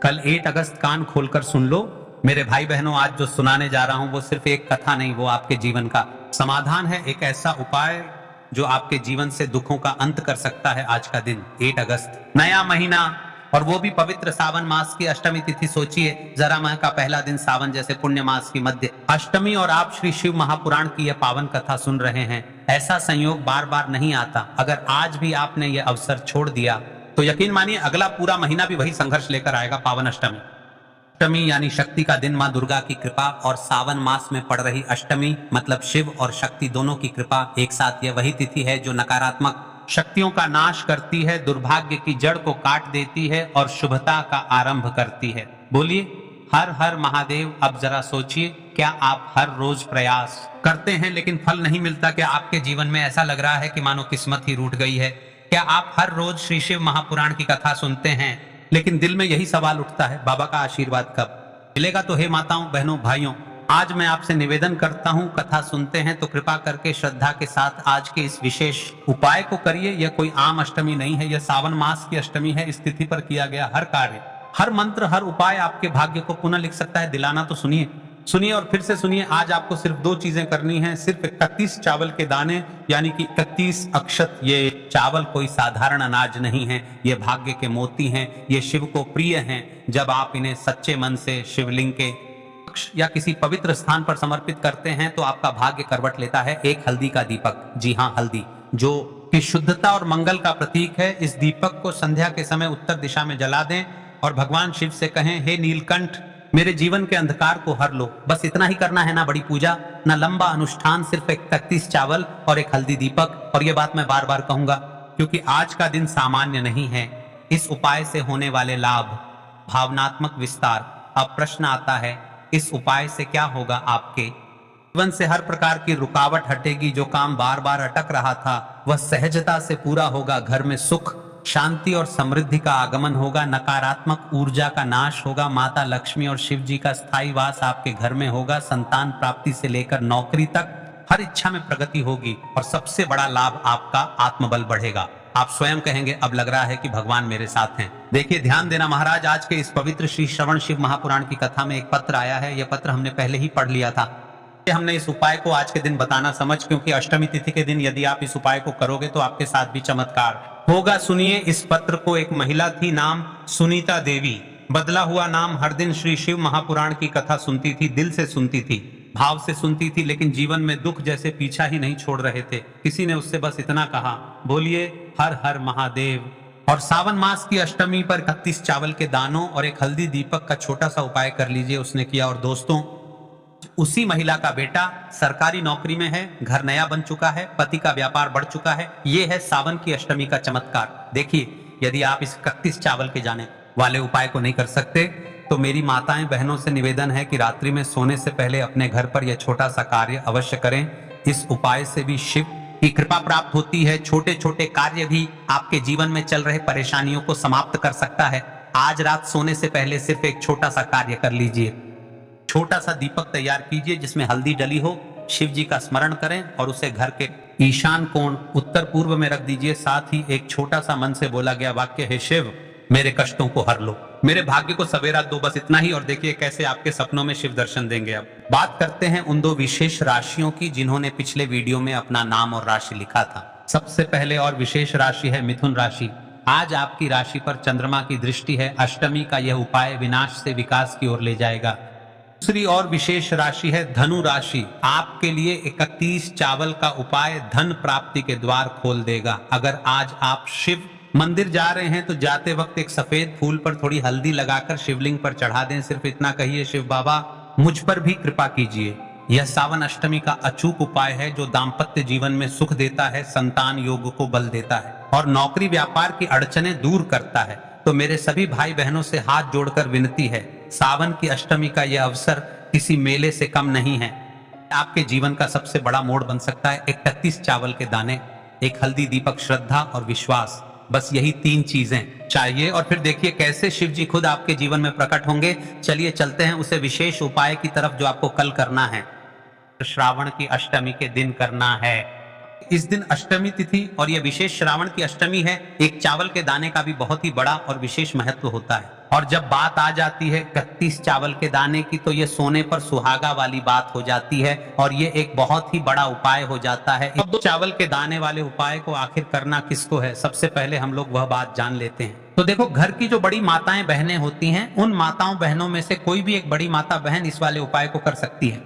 कल 8 अगस्त कान खोलकर सुन लो मेरे भाई बहनों। आज जो सुनाने जा रहा हूं वो सिर्फ एक कथा नहीं, वो आपके जीवन का समाधान है। एक ऐसा उपाय जो आपके जीवन से दुखों का अंत कर सकता है। आज का दिन 8 अगस्त, नया महीना, और वो भी पवित्र सावन मास की अष्टमी तिथि। सोचिए जरा, माह का पहला दिन सावन जैसे पुण्य मास की मध्य अष्टमी, और आप श्री शिव महापुराण की यह पावन कथा सुन रहे हैं। ऐसा संयोग बार बार नहीं आता। अगर आज भी आपने यह अवसर छोड़ दिया तो यकीन मानिए अगला पूरा महीना भी वही संघर्ष लेकर आएगा। पावन अष्टमी, अष्टमी यानी शक्ति का दिन, मां दुर्गा की कृपा, और सावन मास में पड़ रही अष्टमी मतलब शिव और शक्ति दोनों की कृपा एक साथ। यह वही तिथि है जो नकारात्मक शक्तियों का नाश करती है, दुर्भाग्य की जड़ को काट देती है और शुभता का आरंभ करती है। बोलिए हर हर महादेव। अब जरा सोचिए, क्या आप हर रोज प्रयास करते हैं लेकिन फल नहीं मिलता? क्या आपके जीवन में ऐसा लग रहा है कि मानो किस्मत ही रूठ गई है? क्या आप हर रोज श्री शिव महापुराण की कथा सुनते हैं लेकिन दिल में यही सवाल उठता है, बाबा का आशीर्वाद कब मिलेगा? तो हे माताओं, बहनों, भाइयों, आज मैं आपसे निवेदन करता हूं, कथा सुनते हैं तो कृपा करके श्रद्धा के साथ आज के इस विशेष उपाय को करिए। यह कोई आम अष्टमी नहीं है, यह सावन मास की अष्टमी है। इस तिथि पर किया गया हर कार्य, हर मंत्र, हर उपाय आपके भाग्य को पुनः लिख सकता है। दिलाना तो सुनिए, सुनिए और फिर से सुनिए। आज आपको सिर्फ 2 चीजें करनी है। सिर्फ 31 चावल के दाने, यानी कि 31 अक्षत। ये चावल कोई साधारण अनाज नहीं है, ये भाग्य के मोती हैं, ये शिव को प्रिय हैं। जब आप इन्हें सच्चे मन से शिवलिंग के या किसी पवित्र स्थान पर समर्पित करते हैं तो आपका भाग्य करवट लेता है। एक हल्दी का दीपक, जी हाँ हल्दी, जो कि शुद्धता और मंगल का प्रतीक है। इस दीपक को संध्या के समय उत्तर दिशा में जला दें और भगवान शिव से कहें, हे नीलकंठ, मेरे जीवन के अंधकार को हर लो। बस इतना ही करना है, ना बड़ी पूजा, ना लंबा अनुष्ठान, सिर्फ 31 चावल और एक हल्दी दीपक। और ये बात मैं बार बार कहूंगा क्योंकि आज का दिन सामान्य नहीं है। इस उपाय से होने वाले लाभ, भावनात्मक विस्तार। अब प्रश्न आता है, इस उपाय से क्या होगा? आपके जीवन से हर प्रकार की रुकावट हटेगी। जो काम बार बार अटक रहा था वह सहजता से पूरा होगा। घर में सुख, शांति और समृद्धि का आगमन होगा। नकारात्मक ऊर्जा का नाश होगा। माता लक्ष्मी और शिव जी का स्थायी वास आपके घर में होगा। संतान प्राप्ति से लेकर नौकरी तक हर इच्छा में प्रगति होगी। और सबसे बड़ा लाभ, आपका आत्मबल बढ़ेगा। आप स्वयं कहेंगे, अब लग रहा है कि भगवान मेरे साथ हैं। देखिए, ध्यान देना महाराज, आज के इस पवित्र श्री श्रवण शिव महापुराण की कथा में एक पत्र आया है। यह पत्र हमने पहले ही पढ़ लिया था। हमने इस उपाय को आज के दिन बताना समझ, क्योंकि अष्टमी तिथि के दिन यदि आप इस उपाय को करोगे तो आपके साथ भी चमत्कार होगा। सुनिए, इस पत्र को एक महिला थी, नाम सुनीता देवी। बदला हुआ नाम। हर दिन श्री शिव महापुराण की कथा सुनती थी, दिल से सुनती थी, भाव से सुनती थी, लेकिन जीवन में दुख जैसे पीछा ही नहीं छोड़ रहे थे। किसी ने उससे बस इतना कहा, बोलिए हर हर महादेव। और सावन मास की अष्टमी पर 31 चावल के दानों और एक हल्दी दीपक का छोटा सा उपाय कर लीजिए। उसने किया। और दोस्तों, उसी महिला का बेटा सरकारी नौकरी में है, घर नया बन चुका है, पति का व्यापार बढ़ चुका है। ये है सावन की अष्टमी का चमत्कार। देखिए, यदि आप इस 31 चावल के जाने वाले उपाय को नहीं कर सकते तो मेरी माताएं बहनों से निवेदन है कि रात्रि में सोने से पहले अपने घर पर यह छोटा सा कार्य अवश्य करें। इस उपाय से भी शिव की कृपा प्राप्त होती है। छोटे छोटे कार्य भी आपके जीवन में चल रहे परेशानियों को समाप्त कर सकता है। आज रात सोने से पहले सिर्फ एक छोटा सा कार्य कर लीजिए। छोटा सा दीपक तैयार कीजिए जिसमें हल्दी डली हो, शिव जी का स्मरण करें और उसे घर के ईशान कोण उत्तर पूर्व में रख दीजिए। साथ ही एक छोटा सा मन से बोला गया वाक्य है, शिव मेरे कष्टों को हर लो, मेरे भाग्य को सवेरा दो। बस इतना ही। और देखिए कैसे आपके सपनों में शिव दर्शन देंगे। अब बात करते हैं उन 2 विशेष राशियों की जिन्होंने पिछले वीडियो में अपना नाम और राशि लिखा था। सबसे पहले और विशेष राशि है मिथुन राशि। आज आपकी राशि पर चंद्रमा की दृष्टि है। अष्टमी का यह उपाय विनाश से विकास की ओर ले जाएगा। दूसरी और विशेष राशि है धनु राशि। आपके लिए 31 चावल का उपाय धन प्राप्ति के द्वार खोल देगा। अगर आज आप शिव मंदिर जा रहे हैं तो जाते वक्त एक सफेद फूल पर थोड़ी हल्दी लगाकर शिवलिंग पर चढ़ा दें। सिर्फ इतना कहिए, शिव बाबा मुझ पर भी कृपा कीजिए। यह सावन अष्टमी का अचूक उपाय है जो दाम्पत्य जीवन में सुख देता है, संतान योग को बल देता है और नौकरी व्यापार की अड़चने दूर करता है। तो मेरे सभी भाई बहनों से हाथ जोड़कर विनती है, सावन की अष्टमी का यह अवसर किसी मेले से कम नहीं है। आपके जीवन का सबसे बड़ा मोड़ बन सकता है। 31 चावल के दाने, एक हल्दी दीपक, श्रद्धा और विश्वास, बस यही 3 चीजें चाहिए। और फिर देखिए कैसे शिव जी खुद आपके जीवन में प्रकट होंगे। चलिए चलते हैं उसे विशेष उपाय की तरफ जो आपको कल करना है, श्रावण की अष्टमी के दिन करना है। इस दिन अष्टमी तिथि और यह विशेष श्रावण की अष्टमी है। एक चावल के दाने का भी बहुत ही बड़ा और विशेष महत्व होता है। और जब बात आ जाती है 31 चावल के दाने की, तो ये सोने पर सुहागा वाली बात हो जाती है और ये एक बहुत ही बड़ा उपाय हो जाता है। अब चावल के दाने वाले उपाय को आखिर करना किसको है, सबसे पहले हम लोग वह बात जान लेते हैं। तो देखो, घर की जो बड़ी माताएं बहनें होती हैं, उन माताओं बहनों में से कोई भी एक बड़ी माता बहन इस वाले उपाय को कर सकती है।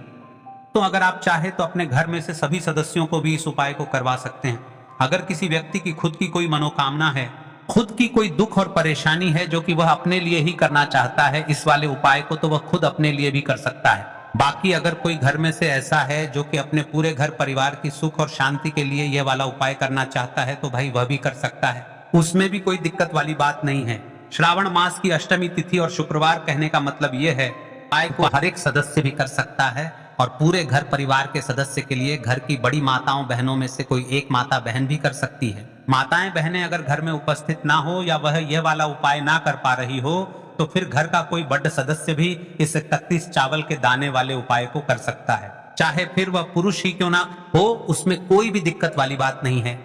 तो अगर आप चाहे तो अपने घर में से सभी सदस्यों को भी इस उपाय को करवा सकते हैं। अगर किसी व्यक्ति की खुद की कोई मनोकामना है, खुद की कोई दुख और परेशानी है जो कि वह अपने लिए ही करना चाहता है इस वाले उपाय को, तो वह खुद अपने लिए भी कर सकता है। बाकी अगर कोई घर में से ऐसा है जो कि अपने पूरे घर परिवार की सुख और शांति के लिए यह वाला उपाय करना चाहता है, तो भाई वह भी कर सकता है, उसमें भी कोई दिक्कत वाली बात नहीं है। श्रावण मास की अष्टमी तिथि और शुक्रवार कहने का मतलब यह है, उपाय को हर एक सदस्य भी कर सकता है और पूरे घर परिवार के सदस्य के लिए घर की बड़ी माताओं बहनों में से कोई एक माता बहन भी कर सकती है। माताएं बहनें अगर घर में उपस्थित ना हो या वह यह वाला उपाय ना कर पा रही हो, तो फिर घर का कोई बड़ा सदस्य भी इस 31 चावल के दाने वाले उपाय को कर सकता है, चाहे फिर वह पुरुष ही क्यों ना हो, उसमें कोई भी दिक्कत वाली बात नहीं है।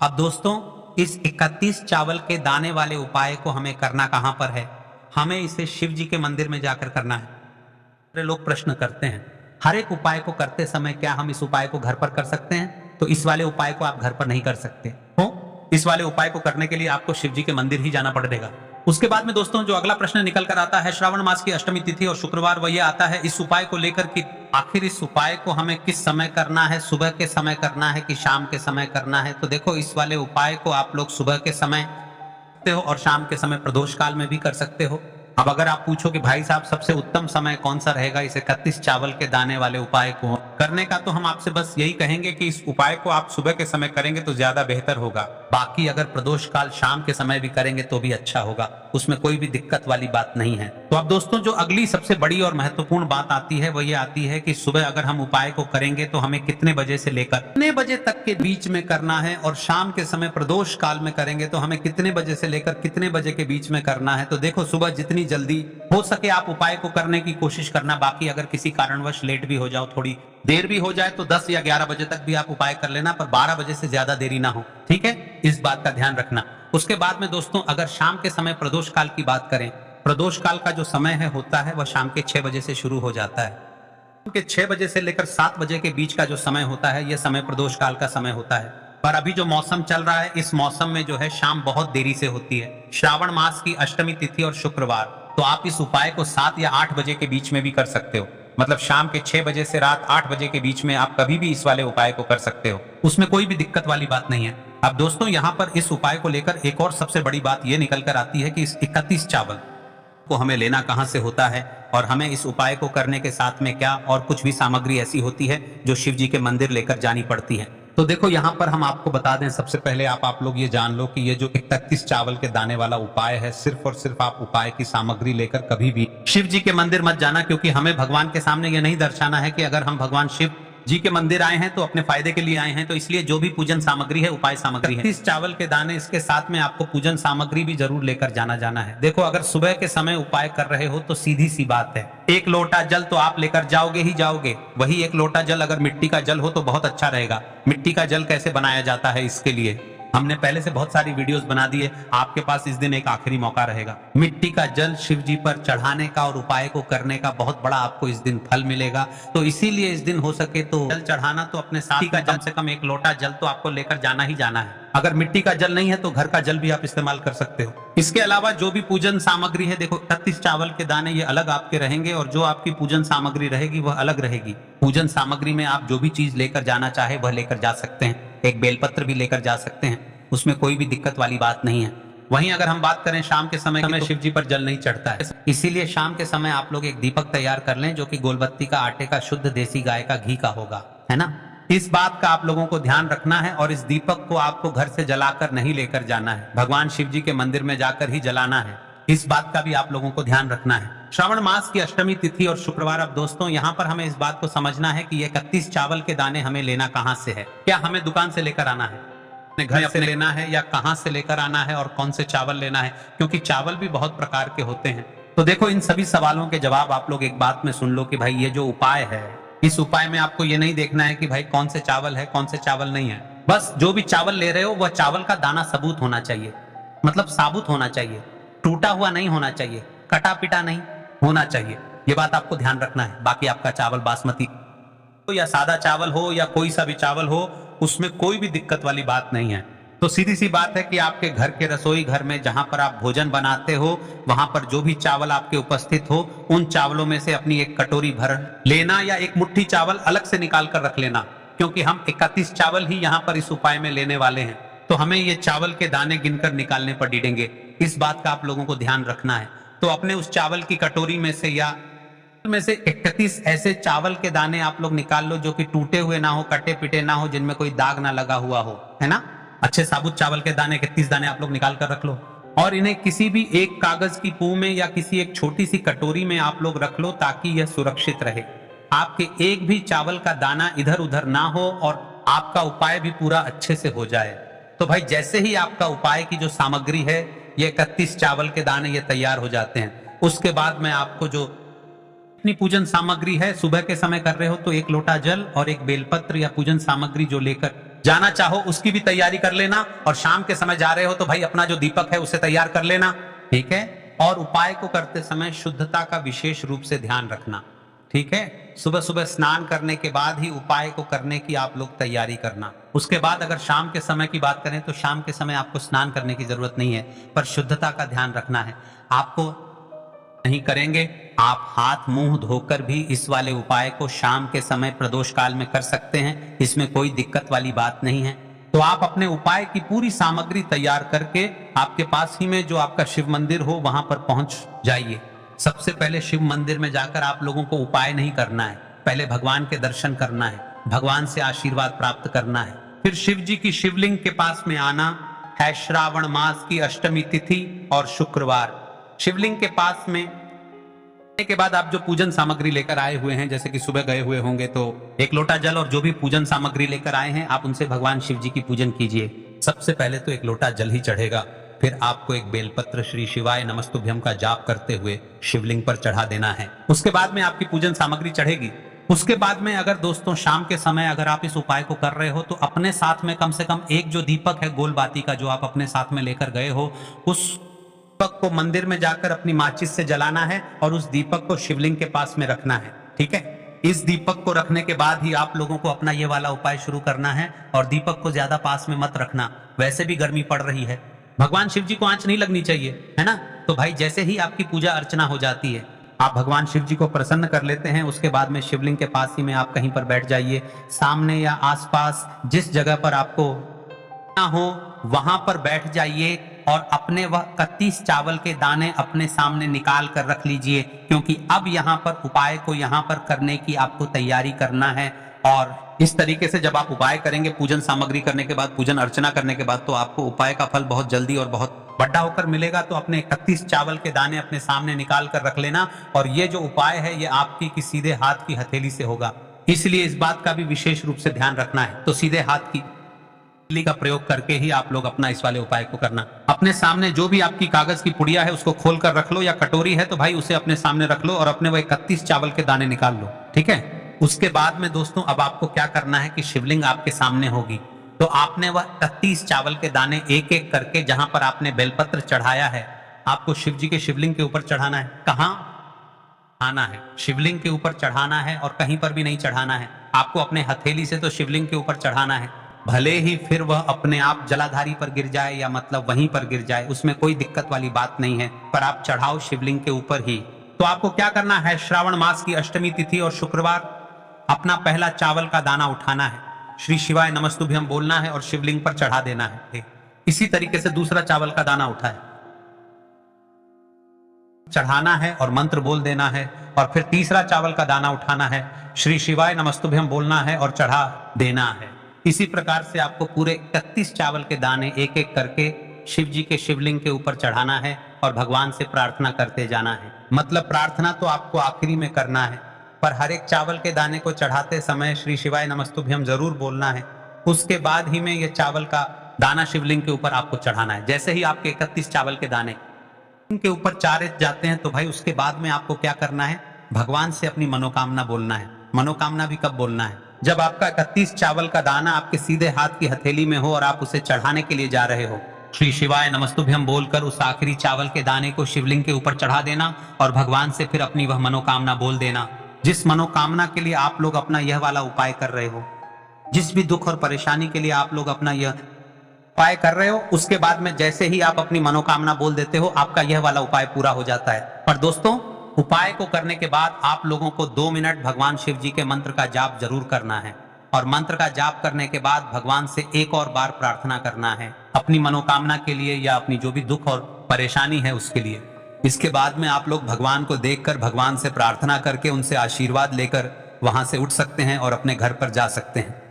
अब दोस्तों, इस 31 चावल के दाने वाले उपाय को हमें करना कहां पर है? हमें इसे शिव जी के मंदिर में जाकर करना है। लोग प्रश्न करते हैं, हर एक उपाय को करते समय क्या हम इस उपाय को घर पर कर सकते हैं? तो इस वाले उपाय को आप घर पर नहीं कर सकते हो। इस वाले उपाय को करने के लिए आपको शिव जी के मंदिर ही जाना पड़ेगा। उसके बाद में दोस्तों, जो अगला प्रश्न निकल कर आता है श्रावण मास की अष्टमी तिथि और शुक्रवार, वह यह आता है इस उपाय को लेकर कि आखिर इस उपाय को हमें किस समय करना है, सुबह के समय करना है कि शाम के समय करना है? तो देखो, इस वाले उपाय को आप लोग सुबह के समय करते हो और शाम के समय प्रदोष काल में भी कर सकते हो। अब अगर आप पूछो कि भाई साहब सबसे उत्तम समय कौन सा रहेगा इस 31 चावल के दाने वाले उपाय को करने का, तो हम आपसे बस यही कहेंगे कि इस उपाय को आप सुबह के समय करेंगे तो ज्यादा बेहतर होगा। बाकी अगर प्रदोष काल शाम के समय भी करेंगे तो भी अच्छा होगा, उसमें कोई भी दिक्कत वाली बात नहीं है। तो अब दोस्तों, जो अगली सबसे बड़ी और महत्वपूर्ण बात आती है वह ये आती है कि सुबह अगर हम उपाय को करेंगे तो हमें कितने बजे से लेकर कितने बजे तक के बीच में करना है, और शाम के समय प्रदोष काल में करेंगे तो हमें कितने बजे से लेकर कितने बजे के बीच में करना है। तो देखो, सुबह जितनी जल्दी हो सके आप उपाय को करने की कोशिश करना। बाकी अगर किसी कारणवश लेट भी हो जाओ, थोड़ी देर भी हो जाए, तो 10 या 11 बजे तक भी आप उपाय कर लेना, पर 12 बजे से ज्यादा देरी ना हो, ठीक है? इस बात का ध्यान रखना। उसके बाद में दोस्तों, अगर शाम के समय प्रदोष काल की बात करें, प्रदोष काल का जो समय है होता है वह शाम के 6 बजे से शुरू हो जाता है। शाम के 6 बजे से लेकर 7 बजे के बीच का जो समय होता है, यह समय प्रदोष काल का समय होता है। पर अभी जो मौसम चल रहा है, इस मौसम में जो है शाम बहुत देरी से होती है। श्रावण मास की अष्टमी तिथि और शुक्रवार, तो आप इस उपाय को 7 या 8 बजे के बीच में भी कर सकते हो। मतलब शाम के 6 बजे से रात 8 बजे के बीच में आप कभी भी इस वाले उपाय को कर सकते हो, उसमें कोई भी दिक्कत वाली बात नहीं है। अब दोस्तों, यहाँ पर इस उपाय को लेकर एक और सबसे बड़ी बात यह निकल कर आती है कि इस 31 चावल को हमें लेना कहां से होता है, और हमें इस उपाय को करने के साथ में क्या और कुछ भी सामग्री ऐसी होती है जो शिव जी के मंदिर लेकर जानी पड़ती है। तो देखो, यहाँ पर हम आपको बता दें, सबसे पहले आप लोग ये जान लो कि ये जो 31 चावल के दाने वाला उपाय है, सिर्फ और सिर्फ आप उपाय की सामग्री लेकर कभी भी शिव जी के मंदिर मत जाना, क्योंकि हमें भगवान के सामने ये नहीं दर्शाना है कि अगर हम भगवान शिव जी के मंदिर आए हैं तो अपने फायदे के लिए आए हैं। तो इसलिए जो भी पूजन सामग्री है, उपाय सामग्री है, 30 चावल के दाने, इसके साथ में आपको पूजन सामग्री भी जरूर लेकर जाना है। देखो, अगर सुबह के समय उपाय कर रहे हो तो सीधी सी बात है, 1 लोटा जल तो आप लेकर जाओगे ही जाओगे। वही 1 लोटा जल अगर मिट्टी का जल हो तो बहुत अच्छा रहेगा। मिट्टी का जल कैसे बनाया जाता है, इसके लिए हमने पहले से बहुत सारी वीडियोस बना दी है। आपके पास इस दिन एक आखिरी मौका रहेगा। मिट्टी का जल शिव जी पर चढ़ाने का और उपाय को करने का बहुत बड़ा आपको इस दिन फल मिलेगा। तो इसीलिए इस दिन हो सके तो जल चढ़ाना तो अपने साथ का कम से कम 1 लोटा जल तो आपको लेकर जाना ही जाना है। अगर मिट्टी का जल नहीं है तो घर का जल भी आप इस्तेमाल कर सकते हो। इसके अलावा जो भी पूजन सामग्री है, देखो 31 चावल के दाने ये अलग आपके रहेंगे और जो आपकी पूजन सामग्री रहेगी वह अलग रहेगी। पूजन सामग्री में आप जो भी चीज लेकर जाना चाहे वह लेकर जा सकते हैं। एक बेलपत्र भी लेकर जा सकते हैं, उसमें कोई भी दिक्कत वाली बात नहीं है। वहीं अगर हम बात करें शाम के समय तो शिव जी पर जल नहीं चढ़ता है, इसीलिए शाम के समय आप लोग एक दीपक तैयार कर लें जो कि गोलबत्ती का, आटे का, शुद्ध देसी गाय का घी का होगा, है ना? इस बात का आप लोगों को ध्यान रखना है और इस दीपक को आपको घर से जलाकर नहीं लेकर जाना है, भगवान शिव जी के मंदिर में जाकर ही जलाना है। इस बात का भी आप लोगों को ध्यान रखना है। श्रावण मास की अष्टमी तिथि और शुक्रवार, अब दोस्तों यहाँ पर हमें इस बात को समझना है कि ये 31 चावल के दाने हमें लेना कहाँ से है। क्या हमें दुकान से लेकर आना है, अपने घर से लेना है, या कहां से लेकर आना है और कौन से चावल लेना है? क्योंकि चावल भी बहुत प्रकार के होते हैं। तो देखो, इन सभी सवालों के जवाब आप लोग एक बात में सुन लो कि भाई ये जो उपाय है, इस उपाय में आपको ये नहीं देखना है कि भाई कौन से चावल है कौन से चावल नहीं है। बस जो भी चावल ले रहे हो वह चावल का दाना सबूत होना चाहिए, मतलब साबुत होना चाहिए, टूटा हुआ नहीं होना चाहिए। कटा पिटा नहीं होना चाहिए, ये बात आपको ध्यान रखना है। बाकी आपका चावल बासमती हो या सादा चावल हो या कोई सा भी चावल हो, उसमें कोई भी दिक्कत वाली बात नहीं है। तो सीधी सी बात है कि आपके घर के रसोई घर में जहां पर आप भोजन बनाते हो, वहां पर जो भी चावल आपके उपस्थित हो, उन चावलों में से अपनी एक कटोरी भर लेना या एक मुट्ठी चावल अलग से निकाल कर रख लेना, क्योंकि हम 31 चावल ही यहाँ पर इस उपाय में लेने वाले हैं। तो हमें ये चावल के दाने गिनकर निकालने पड़ेंगे, इस बात का आप लोगों को ध्यान रखना है। तो अपने उस चावल की कटोरी में से 31 ऐसे चावल के दाने आप लोग निकाल लो जो कि टूटे हुए ना हो, कटे पिटे ना हो, जिनमें कोई दाग ना लगा हुआ हो, है ना। अच्छे साबुत चावल के दाने 31 दाने आप लोग निकाल कर रख लो और इन्हें किसी भी एक कागज की पू में या किसी एक छोटी सी कटोरी में आप लोग रख लो, ताकि यह सुरक्षित रहे। आपके एक भी चावल का दाना इधर उधर ना हो और आपका उपाय भी पूरा अच्छे से हो जाए। तो भाई जैसे ही आपका उपाय की जो सामग्री है, ये 31 चावल के दाने ये तैयार हो जाते हैं, उसके बाद मैं आपको जो अपनी पूजन सामग्री है, सुबह के समय कर रहे हो तो 1 लोटा जल और एक बेलपत्र या पूजन सामग्री जो लेकर जाना चाहो उसकी भी तैयारी कर लेना। और शाम के समय जा रहे हो तो भाई अपना जो दीपक है उसे तैयार कर लेना, ठीक है। और उपाय को करते समय शुद्धता का विशेष रूप से ध्यान रखना, ठीक है। सुबह सुबह स्नान करने के बाद ही उपाय को करने की आप लोग तैयारी करना। उसके बाद अगर शाम के समय की बात करें तो शाम के समय आपको स्नान करने की जरूरत नहीं है, पर शुद्धता का ध्यान रखना है। आपको नहीं करेंगे, आप हाथ मुंह धोकर भी इस वाले उपाय को शाम के समय प्रदोष काल में कर सकते हैं, इसमें कोई दिक्कत वाली बात नहीं है। तो आप अपने उपाय की पूरी सामग्री तैयार करके आपके पास ही में जो आपका शिव मंदिर हो वहां पर पहुंच जाइए। सबसे पहले शिव मंदिर में जाकर आप लोगों को उपाय नहीं करना है, पहले भगवान के दर्शन करना है, भगवान से आशीर्वाद प्राप्त करना है। फिर शिव जी की शिवलिंग के पास में आना है। श्रावण मास की अष्टमी तिथि और शुक्रवार शिवलिंग के पास में के बाद आप जो पूजन सामग्री लेकर आए हुए हैं, जैसे कि सुबह गए हुए होंगे तो 1 लोटा जल और जो भी पूजन सामग्री लेकर आए हैं आप उनसे भगवान शिव जी की पूजन कीजिए। सबसे पहले तो 1 लोटा जल ही चढ़ेगा, फिर आपको एक बेलपत्र श्री शिवाय नमस्तुभ्यम का जाप करते हुए शिवलिंग पर चढ़ा देना है। उसके बाद में आपकी पूजन सामग्री चढ़ेगी। उसके बाद में अगर दोस्तों शाम के समय अगर आप इस उपाय को कर रहे हो तो अपने साथ में कम से कम एक जो दीपक है गोल बाती का, जो आप अपने साथ में लेकर गए हो, उस दीपक को मंदिर में जाकर अपनी माचिस से जलाना है और उस दीपक को शिवलिंग के पास में रखना है, ठीक है। इस दीपक को रखने के बाद ही आप लोगों को अपना ये वाला उपाय शुरू करना है। और दीपक को ज्यादा पास में मत रखना, वैसे भी गर्मी पड़ रही है, भगवान शिव जी को आंच नहीं लगनी चाहिए, है ना। तो भाई जैसे ही आपकी पूजा अर्चना हो जाती है, आप भगवान शिव जी को प्रसन्न कर लेते हैं, उसके बाद में शिवलिंग के पास ही में आप कहीं पर बैठ जाइए, सामने या आसपास जिस जगह पर आपको ना हो वहां पर बैठ जाइए और अपने वह 31 चावल के दाने अपने सामने निकाल कर रख लीजिए, क्योंकि अब यहाँ पर उपाय को यहाँ पर करने की आपको तैयारी करना है। और इस तरीके से जब आप उपाय करेंगे, पूजन सामग्री करने के बाद, पूजन अर्चना करने के बाद, तो आपको उपाय का फल बहुत जल्दी और बहुत बड़ा होकर मिलेगा। तो अपने 31 चावल के दाने अपने सामने निकाल कर रख लेना। और ये जो उपाय है ये आपकी सीधे हाथ की हथेली से होगा, इसलिए इस बात का भी विशेष रूप से ध्यान रखना है। तो सीधे हाथ की का प्रयोग करके ही आप लोग अपना इस वाले उपाय को करना। अपने सामने जो भी आपकी कागज की पुड़िया है उसको खोल कर रख लो, या कटोरी है तो भाई उसे अपने सामने रख लो और अपने वो 31 चावल के दाने निकाल लो, ठीक है। उसके बाद में दोस्तों अब आपको क्या करना है कि शिवलिंग आपके सामने होगी, तो आपने वह 31 चावल के दाने एक एक करके जहां पर आपने बेलपत्र चढ़ाया है, आपको शिव जी के शिवलिंग के ऊपर चढ़ाना है। कहां आना है? शिवलिंग के ऊपर चढ़ाना है और कहीं पर भी नहीं चढ़ाना है। आपको अपने हथेली से तो शिवलिंग के ऊपर चढ़ाना है, भले ही फिर वह अपने आप जलाधारी पर गिर जाए या मतलब वहीं पर गिर जाए, उसमें कोई दिक्कत वाली बात नहीं है, पर आप चढ़ाओ शिवलिंग के ऊपर ही। तो आपको क्या करना है, श्रावण मास की अष्टमी तिथि और शुक्रवार अपना पहला चावल का दाना उठाना है, श्री शिवाय नमस्तुभ्यम बोलना है और शिवलिंग पर चढ़ा देना है। इसी तरीके से दूसरा चावल का दाना उठाए, चढ़ाना है और मंत्र बोल देना है। और फिर तीसरा चावल का दाना उठाना है, श्री शिवाय नमस्तुभ्यम बोलना है और चढ़ा देना है। इसी प्रकार से आपको पूरे 31 चावल के दाने एक एक करके शिव जी के शिवलिंग के ऊपर चढ़ाना है और भगवान से प्रार्थना करते जाना है। मतलब प्रार्थना तो आपको आखिरी में करना है, पर हर एक चावल के दाने को चढ़ाते समय श्री शिवाय नमस्तुभ्यम जरूर बोलना है। उसके बाद ही में ये चावल का दाना शिवलिंग के ऊपर आपको चढ़ाना है। जैसे ही आपके 31 चावल के दाने के ऊपर चारे जाते हैं तो भाई उसके बाद में आपको क्या करना है, भगवान से अपनी मनोकामना बोलना है। मनोकामना भी कब बोलना है, जब आपका 31 चावल का दाना आपके सीधे हाथ की हथेली में हो और आप उसे चढ़ाने के लिए जा रहे हो, श्री शिवाय नमस्तुभ्यम बोलकर उस आखिरी चावल के दाने को शिवलिंग के ऊपर चढ़ा देना और भगवान से फिर अपनी वह मनोकामना बोल देना। जिस मनोकामना के लिए आप लोग अपना यह वाला उपाय कर रहे हो, जिस भी दुख और परेशानी के लिए आप लोग अपना यह उपाय कर रहे हो, उसके बाद में जैसे ही आप अपनी मनोकामना बोल देते हो, आपका यह वाला उपाय पूरा हो जाता है। पर दोस्तों, उपाय को करने के बाद आप लोगों को 2 मिनट भगवान शिव जी के मंत्र का जाप जरूर करना है और मंत्र का जाप करने के बाद भगवान से एक और बार प्रार्थना करना है अपनी मनोकामना के लिए या अपनी जो भी दुख और परेशानी है उसके लिए। इसके बाद में आप लोग भगवान को देखकर भगवान से प्रार्थना करके उनसे आशीर्वाद लेकर वहां से उठ सकते हैं और अपने घर पर जा सकते हैं।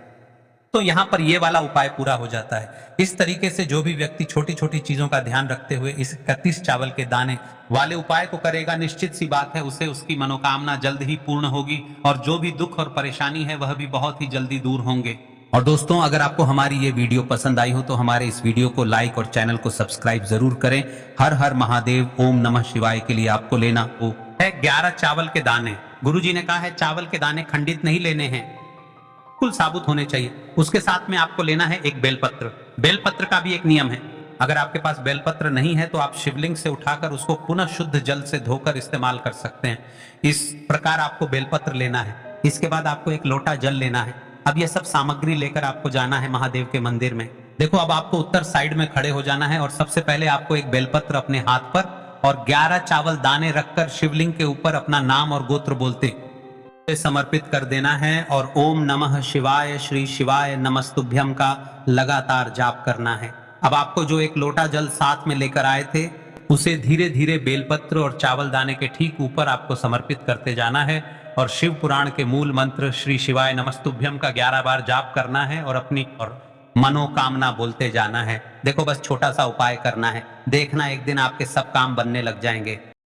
तो यहाँ पर ये वाला उपाय पूरा हो जाता है। इस तरीके से जो भी व्यक्ति छोटी छोटी चीजों का ध्यान रखते हुए इस 31 चावल के दाने वाले उपाय को करेगा, निश्चित सी बात है उसे उसकी मनोकामना जल्द ही पूर्ण होगी और जो भी दुख और परेशानी है वह भी बहुत ही जल्दी दूर होंगे। और दोस्तों, अगर आपको हमारी ये वीडियो पसंद आई हो तो हमारे इस वीडियो को लाइक और चैनल को सब्सक्राइब जरूर करें। हर हर महादेव, ओम नमः शिवाय के लिए आपको लेना वो है 11 चावल के दाने। गुरुजी ने कहा है चावल के दाने खंडित नहीं लेने हैं, बिल्कुल साबुत होने चाहिए। उसके साथ में आपको लेना है एक बेलपत्र। बेलपत्र का भी एक नियम है, अगर आपके पास बेलपत्र नहीं है तो आप शिवलिंग से उठाकर उसको पुनः शुद्ध जल से धोकर इस्तेमाल कर सकते हैं। इस प्रकार आपको बेलपत्र लेना है। इसके बाद आपको एक लोटा जल लेना है। अब यह सब सामग्री लेकर आपको जाना है महादेव के मंदिर में। देखो, अब आपको उत्तर साइड में खड़े हो जाना है और सबसे पहले आपको एक बेलपत्र अपने हाथ पर और 11 चावल दाने रखकर शिवलिंग के ऊपर अपना नाम और गोत्र बोलते समर्पित कर देना है और ओम नमः शिवाय श्री शिवाय नमस्तुभ्यम का लगातार जाप करना है। अब आपको जो एक लोटा जल साथ में लेकर आए थे उसे धीरे धीरे बेलपत्र और चावल दाने के ठीक ऊपर आपको समर्पित करते जाना है और शिव पुराण के मूल मंत्र श्री शिवाय नमस्तुभ्यम का 11 बार जाप करना है और अपनी और मनोकामना बोलते जाना है। देखो, बस छोटा सा उपाय करना है, देखना एक दिन आपके सब काम बनने लग जाएंगे।